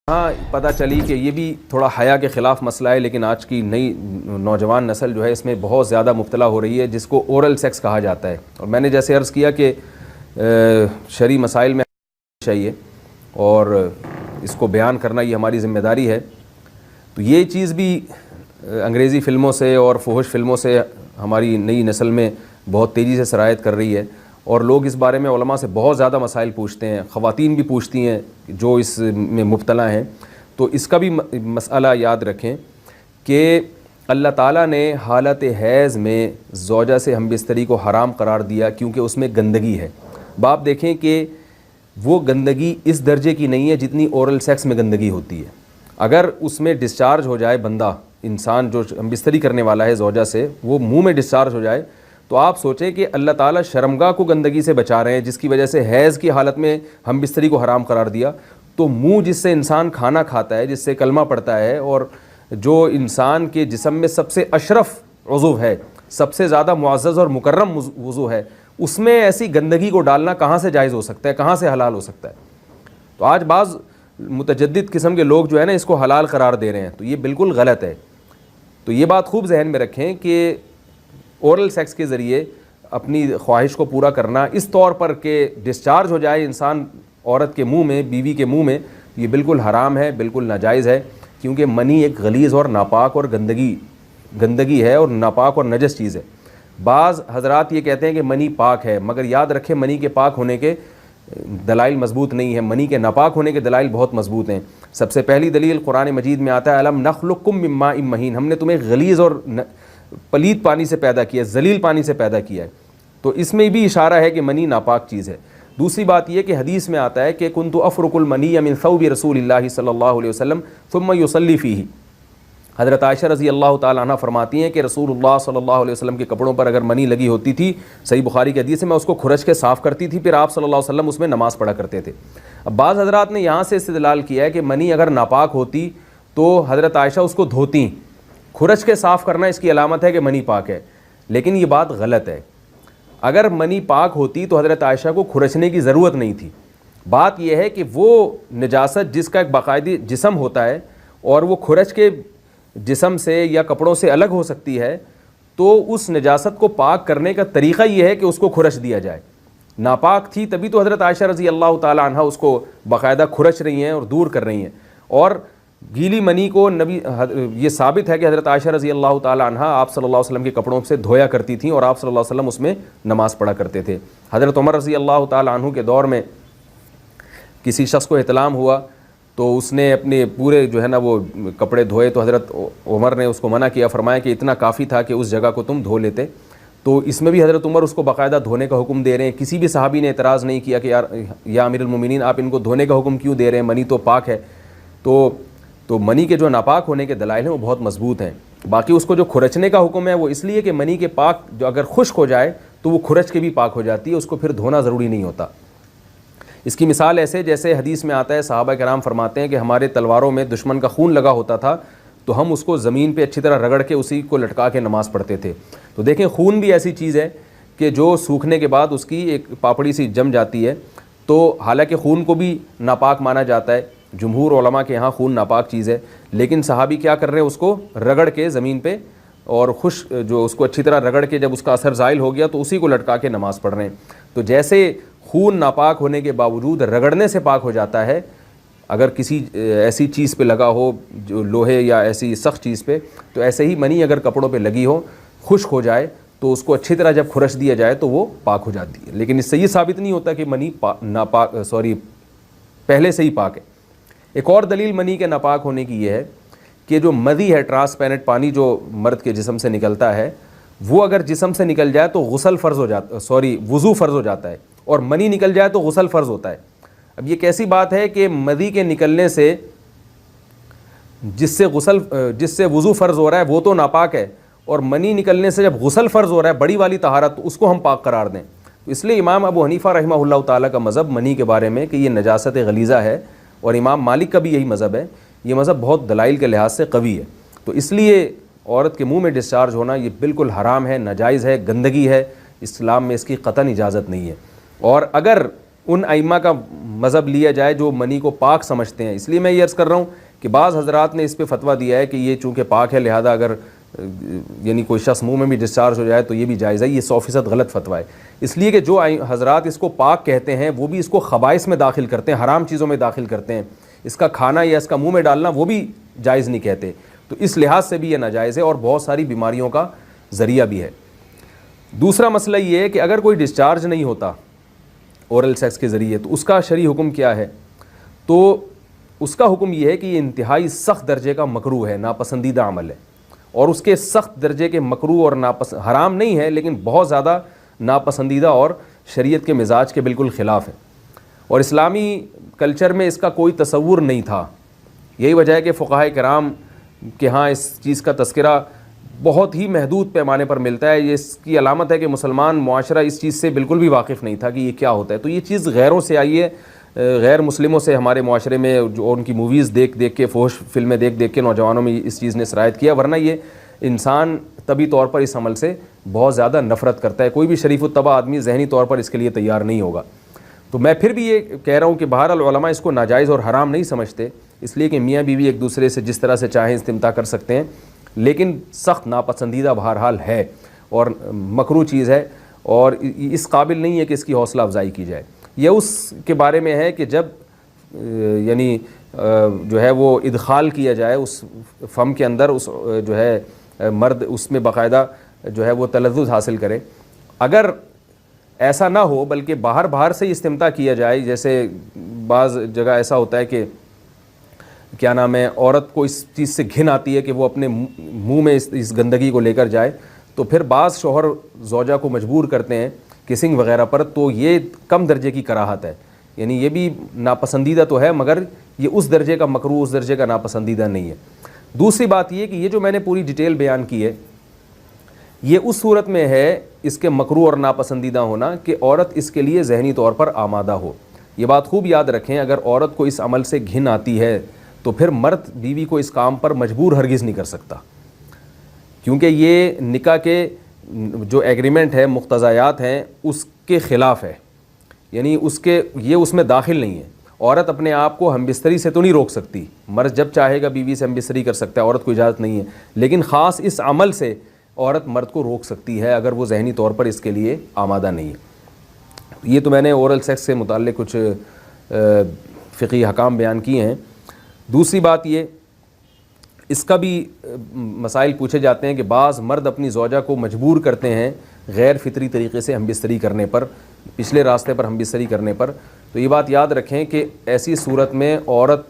ہاں پتہ چلی کہ یہ بھی تھوڑا حیا کے خلاف مسئلہ ہے، لیکن آج کی نئی نوجوان نسل جو ہے اس میں بہت زیادہ مبتلا ہو رہی ہے، جس کو اورل سیکس کہا جاتا ہے۔ اور میں نے جیسے عرض کیا کہ شرعی مسائل میں چاہیے اور اس کو بیان کرنا یہ ہماری ذمہ داری ہے۔ تو یہ چیز بھی انگریزی فلموں سے اور فحش فلموں سے ہماری نئی نسل میں بہت تیزی سے سرایت کر رہی ہے، اور لوگ اس بارے میں علماء سے بہت زیادہ مسائل پوچھتے ہیں، خواتین بھی پوچھتی ہیں جو اس میں مبتلا ہیں۔ تو اس کا بھی مسئلہ یاد رکھیں کہ اللہ تعالیٰ نے حالت حیض میں زوجہ سے ہم بستری کو حرام قرار دیا کیونکہ اس میں گندگی ہے۔ باپ دیکھیں کہ وہ گندگی اس درجے کی نہیں ہے جتنی اورل سیکس میں گندگی ہوتی ہے۔ اگر اس میں ڈسچارج ہو جائے بندہ، انسان جو ہم بستری کرنے والا ہے زوجہ سے، وہ منہ میں ڈسچارج ہو جائے، تو آپ سوچیں کہ اللہ تعالیٰ شرمگاہ کو گندگی سے بچا رہے ہیں، جس کی وجہ سے حیض کی حالت میں ہم بستری کو حرام قرار دیا۔ تو منہ جس سے انسان کھانا کھاتا ہے، جس سے کلمہ پڑھتا ہے، اور جو انسان کے جسم میں سب سے اشرف عضو ہے، سب سے زیادہ معزز اور مکرم عضو ہے، اس میں ایسی گندگی کو ڈالنا کہاں سے جائز ہو سکتا ہے، کہاں سے حلال ہو سکتا ہے؟ تو آج بعض متجدد قسم کے لوگ جو ہے نا اس کو حلال قرار دے رہے ہیں، تو یہ بالکل غلط ہے۔ تو یہ بات خوب ذہن میں رکھیں کہ اورل سیکس کے ذریعے اپنی خواہش کو پورا کرنا اس طور پر کہ ڈسچارج ہو جائے انسان عورت کے منہ میں، بیوی کے منہ میں، یہ بالکل حرام ہے، بالکل ناجائز ہے، کیونکہ منی ایک غلیظ اور ناپاک اور گندگی ہے اور ناپاک اور نجس چیز ہے۔ بعض حضرات یہ کہتے ہیں کہ منی پاک ہے، مگر یاد رکھیں منی کے پاک ہونے کے دلائل مضبوط نہیں ہیں، منی کے ناپاک ہونے کے دلائل بہت مضبوط ہیں۔ سب سے پہلی دلیل قرآن مجید میں آتا ہے الم نخلقکم من ماء مہین، ہم نے تمہیں غلیظ اور پلید پانی سے پیدا کیا ہے، ذلیل پانی سے پیدا کیا ہے۔ تو اس میں بھی اشارہ ہے کہ منی ناپاک چیز ہے۔ دوسری بات یہ کہ حدیث میں آتا ہے کہ کنت افرق المنی من ثوب رسول اللہ صلی اللہ علیہ وسلم ثم یصلی فیہ۔ حضرت عائشہ رضی اللہ تعالیٰ عنہ فرماتی ہیں کہ رسول اللہ صلی اللہ علیہ وسلم کے کپڑوں پر اگر منی لگی ہوتی تھی، صحیح بخاری کی حدیث ہے، میں اس کو کھرچ کے صاف کرتی تھی، پھر آپ صلی اللہ علیہ وسلم اس میں نماز پڑھا کرتے تھے۔ اب بعض حضرات نے یہاں سے استدلال کیا ہے کہ منی اگر ناپاک ہوتی تو حضرت عائشہ اس کو دھوتی، کھرچ کے صاف کرنا اس کی علامت ہے کہ منی پاک ہے، لیکن یہ بات غلط ہے۔ اگر منی پاک ہوتی تو حضرت عائشہ کو کھرچنے کی ضرورت نہیں تھی۔ بات یہ ہے کہ وہ نجاست جس کا ایک باقاعدی جسم ہوتا ہے اور وہ کھرچ کے جسم سے یا کپڑوں سے الگ ہو سکتی ہے، تو اس نجاست کو پاک کرنے کا طریقہ یہ ہے کہ اس کو کھرچ دیا جائے۔ ناپاک تھی تبھی تو حضرت عائشہ رضی اللہ تعالی عنہ اس کو باقاعدہ کھرچ رہی ہیں اور دور کر رہی ہیں۔ اور گیلی منی کو یہ ثابت ہے کہ حضرت عائشہ رضی اللہ تعالی عنہ آپ صلی اللہ علیہ وسلم کے کپڑوں سے دھویا کرتی تھیں اور آپ صلی اللہ علیہ وسلم اس میں نماز پڑھا کرتے تھے۔ حضرت عمر رضی اللہ تعالی عنہ کے دور میں کسی شخص کو احتلام ہوا تو اس نے اپنے پورے جو ہے نا وہ کپڑے دھوئے، تو حضرت عمر نے اس کو منع کیا، فرمایا کہ اتنا کافی تھا کہ اس جگہ کو تم دھو لیتے۔ تو اس میں بھی حضرت عمر اس کو باقاعدہ دھونے کا حکم دے رہے ہیں۔ کسی بھی صحابی نے اعتراض نہیں کیا کہ یا امیر المومنین آپ ان کو دھونے کا حکم کیوں دے رہے ہیں، منی تو پاک ہے۔ تو منی کے جو ناپاک ہونے کے دلائل ہیں وہ بہت مضبوط ہیں۔ باقی اس کو جو کھرچنے کا حکم ہے وہ اس لیے کہ منی کے پاک جو اگر خشک ہو جائے تو وہ کھرچ کے بھی پاک ہو جاتی ہے، اس کو پھر دھونا ضروری نہیں ہوتا۔ اس کی مثال ایسے جیسے حدیث میں آتا ہے، صحابہ کرام فرماتے ہیں کہ ہمارے تلواروں میں دشمن کا خون لگا ہوتا تھا تو ہم اس کو زمین پہ اچھی طرح رگڑ کے اسی کو لٹکا کے نماز پڑھتے تھے۔ تو دیکھیں خون بھی ایسی چیز ہے کہ جو سوکھنے کے بعد اس کی ایک پاپڑی سی جم جاتی ہے، تو حالانکہ خون کو بھی ناپاک مانا جاتا ہے، جمہور علماء کے ہاں خون ناپاک چیز ہے، لیکن صحابی کیا کر رہے ہیں، اس کو رگڑ کے زمین پہ اور جو اس کو اچھی طرح رگڑ کے جب اس کا اثر زائل ہو گیا تو اسی کو لٹکا کے نماز پڑھ رہے ہیں۔ تو جیسے خون ناپاک ہونے کے باوجود رگڑنے سے پاک ہو جاتا ہے، اگر کسی ایسی چیز پہ لگا ہو جو لوہے یا ایسی سخت چیز پہ، تو ایسے ہی منی اگر کپڑوں پہ لگی ہو، خشک ہو جائے تو اس کو اچھی طرح جب کھرچ دیا جائے تو وہ پاک ہو جاتی ہے۔ لیکن اس سے یہ ثابت نہیں ہوتا کہ منی پہلے سے ہی پاک ہے۔ ایک اور دلیل منی کے ناپاک ہونے کی یہ ہے کہ جو مدی ہے، ٹرانسپیرنٹ پانی جو مرد کے جسم سے نکلتا ہے، وہ اگر جسم سے نکل جائے تو وضو فرض ہو جاتا ہے، اور منی نکل جائے تو غسل فرض ہوتا ہے۔ اب یہ کیسی بات ہے کہ مدی کے نکلنے سے جس سے وضو فرض ہو رہا ہے وہ تو ناپاک ہے، اور منی نکلنے سے جب غسل فرض ہو رہا ہے بڑی والی طہارت، تو اس کو ہم پاک قرار دیں۔ اس لیے امام ابو حنیفہ رحمہ اللہ تعالیٰ کا مذہب منی کے بارے میں کہ یہ نجاست غلیظہ ہے، اور امام مالک کا بھی یہی مذہب ہے، یہ مذہب بہت دلائل کے لحاظ سے قوی ہے۔ تو اس لیے عورت کے منہ میں ڈسچارج ہونا یہ بالکل حرام ہے، ناجائز ہے، گندگی ہے، اسلام میں اس کی قطعاً اجازت نہیں ہے۔ اور اگر ان ائمہ کا مذہب لیا جائے جو منی کو پاک سمجھتے ہیں. اس لیے میں یہ عرض کر رہا ہوں کہ بعض حضرات نے اس پہ فتویٰ دیا ہے کہ یہ چونکہ پاک ہے لہذا اگر یعنی کوئی شخص منہ میں بھی ڈسچارج ہو جائے تو یہ بھی جائز ہے. یہ 100% غلط فتویٰ ہے. اس لیے کہ جو حضرات اس کو پاک کہتے ہیں وہ بھی اس کو خبائث میں داخل کرتے ہیں, حرام چیزوں میں داخل کرتے ہیں. اس کا کھانا یا اس کا منہ میں ڈالنا وہ بھی جائز نہیں کہتے. تو اس لحاظ سے بھی یہ ناجائز ہے اور بہت ساری بیماریوں کا ذریعہ بھی ہے. دوسرا مسئلہ یہ ہے کہ اگر کوئی ڈسچارج نہیں ہوتا اورل سیکس کے ذریعے تو اس کا شرعی حکم کیا ہے؟ تو اس کا حکم یہ ہے کہ یہ انتہائی سخت درجے کا مکروہ ہے, ناپسندیدہ عمل ہے. اور اس کے سخت درجے کے مکروہ اور حرام نہیں ہے لیکن بہت زیادہ ناپسندیدہ اور شریعت کے مزاج کے بالکل خلاف ہے. اور اسلامی کلچر میں اس کا کوئی تصور نہیں تھا. یہی وجہ ہے کہ فقہائے کرام کے ہاں اس چیز کا تذکرہ بہت ہی محدود پیمانے پر ملتا ہے. یہ اس کی علامت ہے کہ مسلمان معاشرہ اس چیز سے بالکل بھی واقف نہیں تھا کہ یہ کیا ہوتا ہے. تو یہ چیز غیروں سے آئی ہے, غیر مسلموں سے ہمارے معاشرے میں, جو ان کی موویز دیکھ دیکھ کے, فحش فلمیں دیکھ دیکھ کے نوجوانوں میں اس چیز نے سرایت کیا. ورنہ یہ انسان طبی طور پر اس عمل سے بہت زیادہ نفرت کرتا ہے. کوئی بھی شریف الطبع آدمی ذہنی طور پر اس کے لیے تیار نہیں ہوگا. تو میں پھر بھی یہ کہہ رہا ہوں کہ بہرحال علماء اس کو ناجائز اور حرام نہیں سمجھتے, اس لیے کہ میاں بیوی ایک دوسرے سے جس طرح سے چاہیں استمتاع کر سکتے ہیں, لیکن سخت ناپسندیدہ بہرحال ہے اور مکروہ چیز ہے اور اس قابل نہیں ہے کہ اس کی حوصلہ افزائی کی جائے. یہ اس کے بارے میں ہے کہ جب یعنی جو ہے وہ ادخال کیا جائے اس فم کے اندر, اس جو ہے مرد اس میں باقاعدہ جو ہے وہ تلذذ حاصل کرے. اگر ایسا نہ ہو بلکہ باہر سے استمتاع کیا جائے, جیسے بعض جگہ ایسا ہوتا ہے کہ کیا نام ہے, عورت کو اس چیز سے گھن آتی ہے کہ وہ اپنے منہ میں اس گندگی کو لے کر جائے, تو پھر بعض شوہر زوجہ کو مجبور کرتے ہیں کسنگ وغیرہ پر, تو یہ کم درجے کی کراہت ہے. یعنی یہ بھی ناپسندیدہ تو ہے مگر یہ اس درجے کا مکروہ, اس درجے کا ناپسندیدہ نہیں ہے. دوسری بات یہ کہ یہ جو میں نے پوری ڈیٹیل بیان کی ہے یہ اس صورت میں ہے اس کے مکروہ اور ناپسندیدہ ہونا کہ عورت اس کے لیے ذہنی طور پر آمادہ ہو. یہ بات خوب یاد رکھیں, اگر عورت کو اس عمل سے گھن آتی ہے تو پھر مرد بیوی کو اس کام پر مجبور ہرگز نہیں کر سکتا, کیونکہ یہ نکاح کے جو ایگریمنٹ ہے, مقتضیات ہیں, اس کے خلاف ہے. یعنی یہ اس میں داخل نہیں ہے. عورت اپنے آپ کو ہم بستری سے تو نہیں روک سکتی, مرد جب چاہے گا بیوی سے ہم بستری کر سکتا ہے, عورت کو اجازت نہیں ہے. لیکن خاص اس عمل سے عورت مرد کو روک سکتی ہے اگر وہ ذہنی طور پر اس کے لیے آمادہ نہیں ہے. یہ تو میں نے اورل سیکس سے متعلق کچھ فقہی احکام بیان کیے ہیں. دوسری بات یہ, اس کا بھی مسائل پوچھے جاتے ہیں کہ بعض مرد اپنی زوجہ کو مجبور کرتے ہیں غیر فطری طریقے سے ہم بستری کرنے پر, پچھلے راستے پر ہم بستری کرنے پر. تو یہ بات یاد رکھیں کہ ایسی صورت میں عورت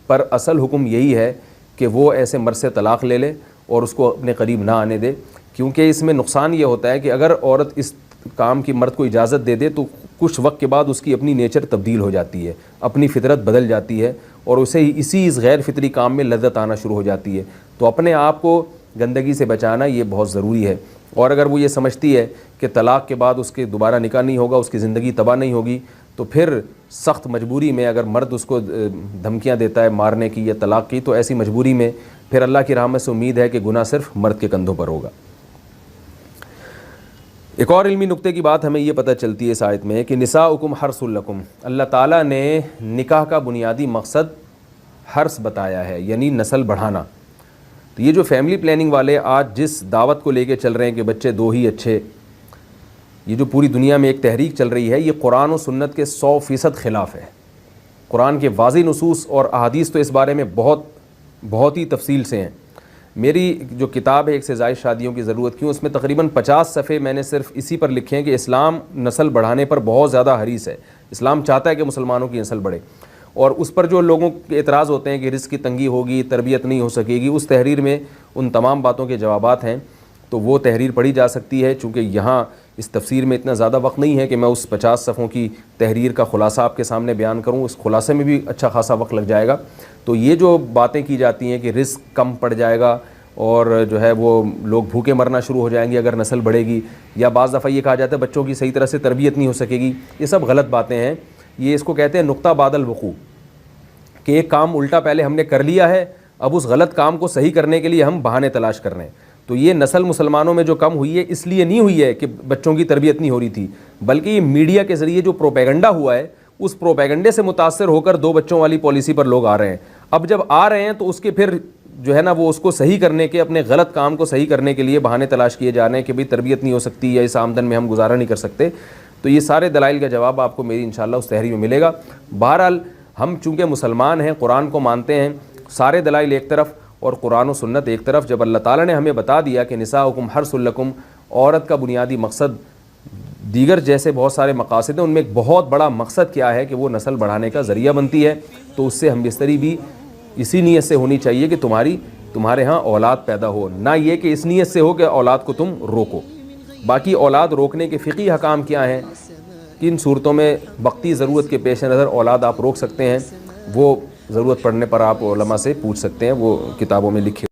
پر اصل حکم یہی ہے کہ وہ ایسے مرد سے طلاق لے لے اور اس کو اپنے قریب نہ آنے دے, کیونکہ اس میں نقصان یہ ہوتا ہے کہ اگر عورت اس کام کی مرد کو اجازت دے دے تو کچھ وقت کے بعد اس کی اپنی نیچر تبدیل ہو جاتی ہے, اپنی فطرت بدل جاتی ہے اور اسے اسی اس غیر فطری کام میں لذت آنا شروع ہو جاتی ہے. تو اپنے آپ کو گندگی سے بچانا یہ بہت ضروری ہے. اور اگر وہ یہ سمجھتی ہے کہ طلاق کے بعد اس کے دوبارہ نکاح نہیں ہوگا, اس کی زندگی تباہ نہیں ہوگی, تو پھر سخت مجبوری میں اگر مرد اس کو دھمکیاں دیتا ہے مارنے کی یا طلاق کی, تو ایسی مجبوری میں پھر اللہ کی رحمت سے امید ہے کہ گناہ صرف مرد کے کندھوں پر ہوگا. ایک اور علمی نقطے کی بات ہمیں یہ پتہ چلتی ہے اس آیت میں کہ نساؤکم حرث لکم, اللہ تعالیٰ نے نکاح کا بنیادی مقصد حرث بتایا ہے, یعنی نسل بڑھانا. تو یہ جو فیملی پلاننگ والے آج جس دعوت کو لے کے چل رہے ہیں کہ بچے 2 ہی اچھے, یہ جو پوری دنیا میں ایک تحریک چل رہی ہے, یہ قرآن و سنت کے 100% خلاف ہے. قرآن کے واضح نصوص اور احادیث تو اس بارے میں بہت ہی تفصیل سے ہیں. میری جو کتاب ہے ایک سے زائد شادیوں کی ضرورت کیوں, اس میں تقریباً 50 صفحے میں نے صرف اسی پر لکھے ہیں کہ اسلام نسل بڑھانے پر بہت زیادہ حریص ہے. اسلام چاہتا ہے کہ مسلمانوں کی نسل بڑھے, اور اس پر جو لوگوں کے اعتراض ہوتے ہیں کہ رزق کی تنگی ہوگی, تربیت نہیں ہو سکے گی, اس تحریر میں ان تمام باتوں کے جوابات ہیں. تو وہ تحریر پڑھی جا سکتی ہے, چونکہ یہاں اس تفسیر میں اتنا زیادہ وقت نہیں ہے کہ میں اس 50 صفحوں کی تحریر کا خلاصہ آپ کے سامنے بیان کروں. اس خلاصے میں بھی اچھا خاصا وقت لگ جائے گا. تو یہ جو باتیں کی جاتی ہیں کہ رزق کم پڑ جائے گا اور جو ہے وہ لوگ بھوکے مرنا شروع ہو جائیں گے اگر نسل بڑھے گی, یا بعض دفعہ یہ کہا جاتا ہے بچوں کی صحیح طرح سے تربیت نہیں ہو سکے گی, یہ سب غلط باتیں ہیں. یہ اس کو کہتے ہیں نقطہ بعد الوقوع, کہ ایک کام الٹا پہلے ہم نے کر لیا ہے, اب اس غلط کام کو صحیح کرنے کے لیے ہم بہانے تلاش کر رہے ہیں. تو یہ نسل مسلمانوں میں جو کم ہوئی ہے اس لیے نہیں ہوئی ہے کہ بچوں کی تربیت نہیں ہو رہی تھی، بلکہ یہ میڈیا کے ذریعے جو پروپیگنڈا ہوا ہے اس پروپیگنڈے سے متاثر ہو کر 2 بچوں والی پالیسی پر لوگ آ رہے ہیں۔ اب جب آ رہے ہیں تو اس کے پھر جو ہے نا وہ اس کو صحیح کرنے کے، اپنے غلط کام کو صحیح کرنے کے لیے بہانے تلاش کیے جا رہے ہیں کہ بھئی تربیت نہیں ہو سکتی یا اس آمدن میں ہم گزارا نہیں کر سکتے۔ تو یہ سارے دلائل کا جواب آپ کو میری انشاءاللہ اس تحریر میں ملے گا۔ بہرحال ہم چونکہ مسلمان ہیں، قرآن کو مانتے ہیں، سارے دلائل ایک طرف اور قرآن و سنت ایک طرف، جب اللہ تعالیٰ نے ہمیں بتا دیا کہ نساؤکم حرث لکم، عورت کا بنیادی مقصد دیگر جیسے بہت سارے مقاصد ہیں، ان میں ایک بہت بڑا مقصد کیا ہے کہ وہ نسل بڑھانے کا ذریعہ بنتی ہے، تو اس سے ہم بستری بھی اسی نیت سے ہونی چاہیے کہ تمہارے ہاں اولاد پیدا ہو، نہ یہ کہ اس نیت سے ہو کہ اولاد کو تم روکو۔ باقی اولاد روکنے کے فقہی حکام کیا ہیں، کن صورتوں میں وقتی ضرورت کے پیش نظر اولاد آپ روک سکتے ہیں، وہ ضرورت پڑنے پر آپ علماء سے پوچھ سکتے ہیں، وہ کتابوں میں لکھے